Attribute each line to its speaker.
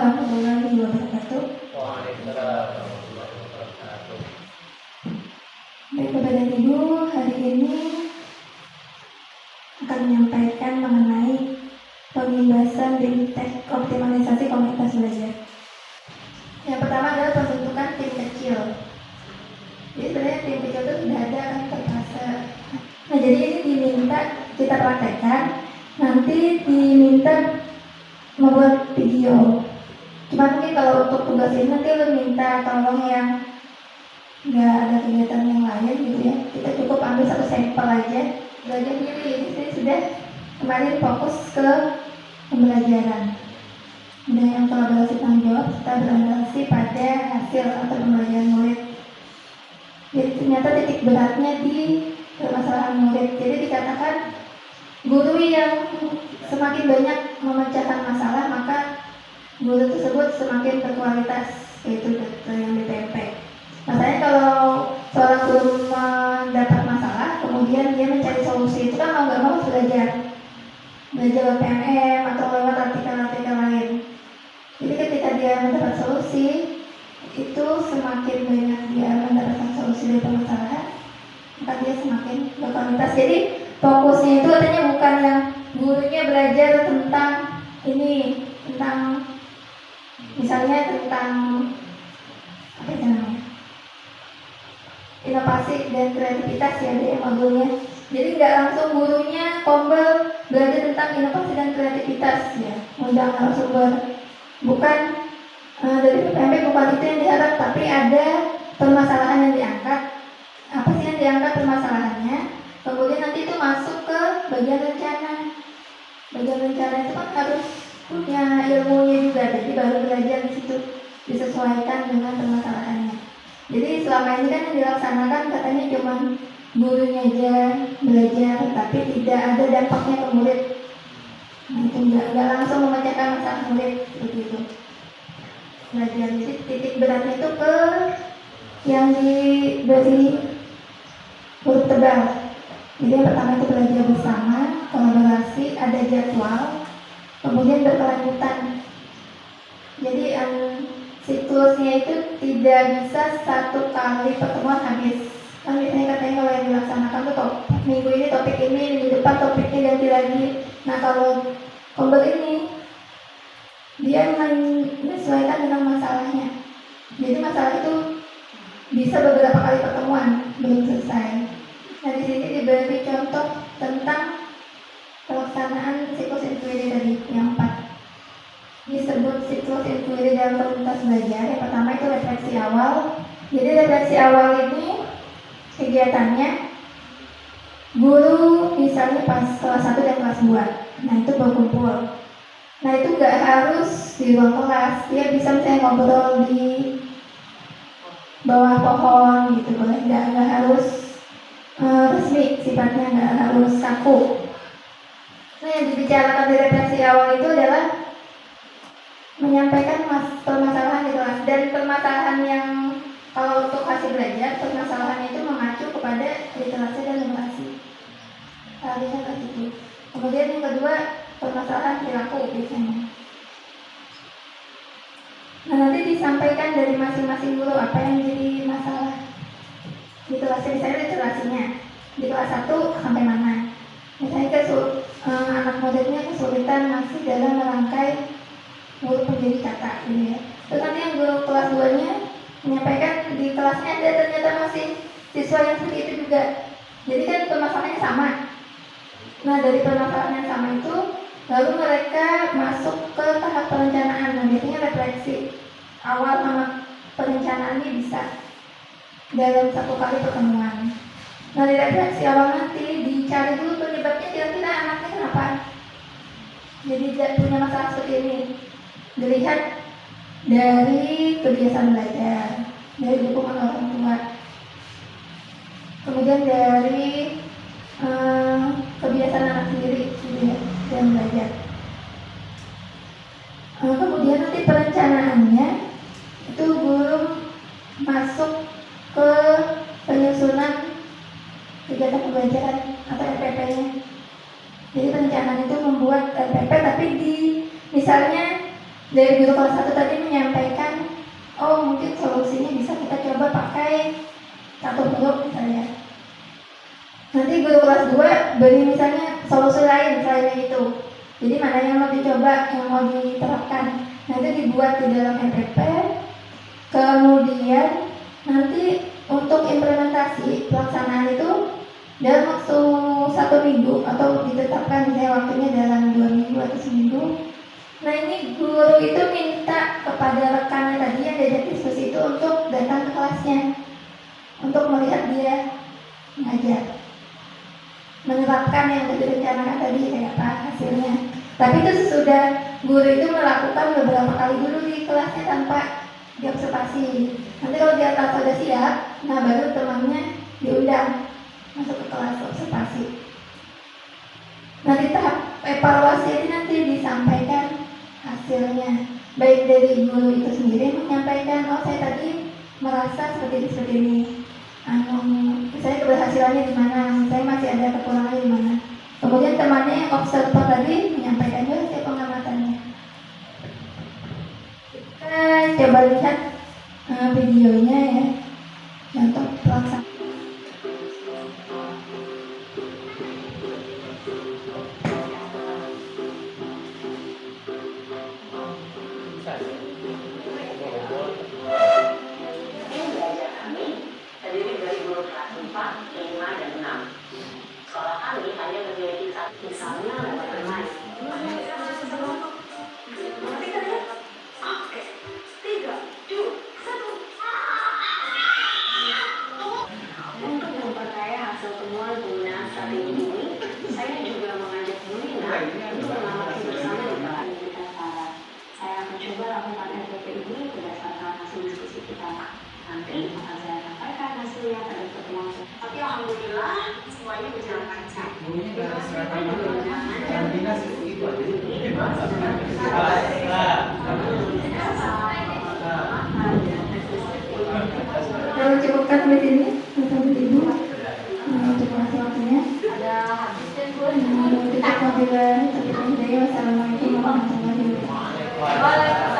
Speaker 1: warahmatullahi wabarakatuh.
Speaker 2: Waalaikumsalam warahmatullahi wabarakatuh.
Speaker 1: Baik Bapak dan Ibu, hari ini akan menyampaikan mengenai pembahasan BIMTEK optimalisasi komunitas belajar. Yang pertama adalah pembentukan tim kecil. Jadi sebenarnya tim kecil itu sudah ada kan terpaksa. Nah jadi ini diminta kita praktekkan, nanti diminta membuat video. Cuma mungkin kalau untuk tugas ini nanti lo minta tolong yang nggak ada kegiatan yang lain gitu ya. Kita cukup ambil satu sampel aja, belajar sendiri. Jadi sudah kemarin fokus ke pembelajaran. Dan yang kolaborasi tanggung jawab kita berorientasi pada hasil atau pembelajaran murid. Jadi ternyata titik beratnya di permasalahan murid. Jadi dikatakan guru yang semakin banyak memecahkan masalah, maka guru tersebut semakin berkualitas, yaitu yang BPMP. Masalahnya kalau seorang guru mendapat masalah, kemudian dia mencari solusi, itu kan mau nggak mau belajar lewat PMM atau lewat artikel-artikel lain. Jadi ketika dia mendapat solusi, itu semakin banyak dia mendapatkan solusi dari permasalahan, maka dia semakin berkualitas. Jadi fokusnya itu artinya bukan yang gurunya belajar tentang ini, tentang misalnya tentang apa itu namanya, inovasi dan kreativitas ya dia modulnya. Jadi nggak langsung gurunya kombel belajar tentang inovasi dan kreativitas ya, undang narasumber. Bukan dari PMP bukan itu yang diharap, tapi ada permasalahan yang diangkat. Apa sih yang diangkat permasalahannya? Kemudian nanti itu masuk ke bagian rencana. Bagian rencana itu kan harus punya ilmunya juga, jadi baru belajar di situ disesuaikan dengan permasalahannya. Jadi selama ini kan yang dilaksanakan katanya cuma gurunya aja belajar, tapi tidak ada dampaknya ke murid. Nah, itu nggak langsung memecahkan masalah murid begitu. Belajar, jadi titik beratnya itu ke yang diberi huruf tebal. Jadi yang pertama itu belajar bersama, kolaborasi, ada jadwal, kemudian berkelanjutan. Jadi siklusnya itu tidak bisa satu kali pertemuan habis. Kan biasanya katanya kalau yang dilaksanakan tuh minggu ini topik ini, minggu depan topiknya ganti lagi. Nah kalau kombel ini dia menyesuaikan dengan masalahnya. Jadi masalah itu bisa beberapa kali pertemuan belum selesai. Nah di sini diberi contoh tentang pelaksanaan siklus inquiry tadi yang 4. Disebut siklus inquiry dalam komunitas belajar. Yang pertama itu refleksi awal. Jadi refleksi awal ini kegiatannya guru misalnya pas kelas 1 dan kelas 2. Nah itu berkumpul. Nah itu nggak harus di ruang kelas, dia bisa misalnya ngobrol di bawah pohon gitu, boleh. Nggak harus resmi sifatnya, nggak harus kaku. Nah yang dibicarakan di refleksi awal itu adalah menyampaikan permasalahan di kelas, dan permasalahan yang kalau untuk hasil belajar, permasalahannya itu mengacu kepada literasi dan numerasi. Lihat itu. Kemudian yang kedua, permasalahan perilaku biasanya. Nah nanti disampaikan dari masing-masing guru apa yang jadi masalah. Literasi misalnya literasinya di kelas 1 sampai mana. Misalnya anak muridnya kesulitan masih dalam merangkai huruf menjadi kata gitu ya. Terus nanti yang guru kelas 2-nya menyampaikan di kelasnya ada ternyata masih siswa yang seperti itu juga. Jadi kan permasalahannya sama. Nah dari permasalahan yang sama itu lalu mereka masuk ke tahap perencanaan. Nah biasanya refleksi awal sama perencanaan ini bisa dalam satu kali pertemuan. Nah di refleksi awal nanti dicari dulu penyebabnya, kira-kira anaknya kenapa jadi punya masalah seperti ini. Dilihat dari kebiasaan belajar, dari dukungan orang tua, kemudian dari kebiasaan anak sendiri gitu ya, dan belajar. Kemudian nanti perencanaannya itu guru masuk ke penyusunan kegiatan pembelajaran atau RPP-nya. Jadi perencanaan itu membuat RPP, tapi di misalnya dari guru kelas 1 tadi menyampaikan, oh mungkin solusinya bisa kita coba pakai satu huruf misalnya. Nanti guru kelas 2 beri misalnya solusi lain selain itu. Jadi mana yang mau dicoba, yang mau diterapkan. Nanti dibuat di dalam MPP. Kemudian nanti untuk implementasi pelaksanaan itu dalam waktu 1 minggu atau ditetapkan misalnya waktunya dalam 2 minggu atau seminggu. Nah ini guru itu minta kepada rekannya tadi yang diajak diskusi itu untuk datang ke kelasnya untuk melihat dia mengajar, menerapkan yang direncanakan tadi kayak apa hasilnya. Tapi itu sesudah guru itu melakukan beberapa kali dulu di kelasnya tanpa diobservasi. Nanti kalau dia tahu sudah siap, nah baru temannya diundang masuk ke kelas observasi. Nanti tahap evaluasi ini nanti disampaikan hasilnya, baik dari guru itu sendiri menyampaikan, oh saya tadi merasa seperti ini, misalnya keberhasilannya di mana, saya masih ada kekurangannya di mana. Kemudian temannya yang observer tadi menyampaikan juga hasil pengamatannya. Kita coba lihat videonya ya, contoh pelaksanaan.
Speaker 3: Misalnya lewat bermain. Oke, 3, 2, 1. Untuk memperkaya hasil temuan penggunaan strategi ini, saya juga mengajak Nina untuk mengamati bersama di belakang kita para. Saya akan coba lakukan SOP ini berdasarkan hasil diskusi kita. Nanti akan saya sampaikan hasilnya pada pertemuan. Tapi alhamdulillah semuanya berjalan lancar.
Speaker 1: Kalau cukupkan sampai sini, sampai Ibu. Untuk masih waktunya.
Speaker 3: Ada habis dan
Speaker 1: Wassalamualaikum warahmatullahi wabarakatuh.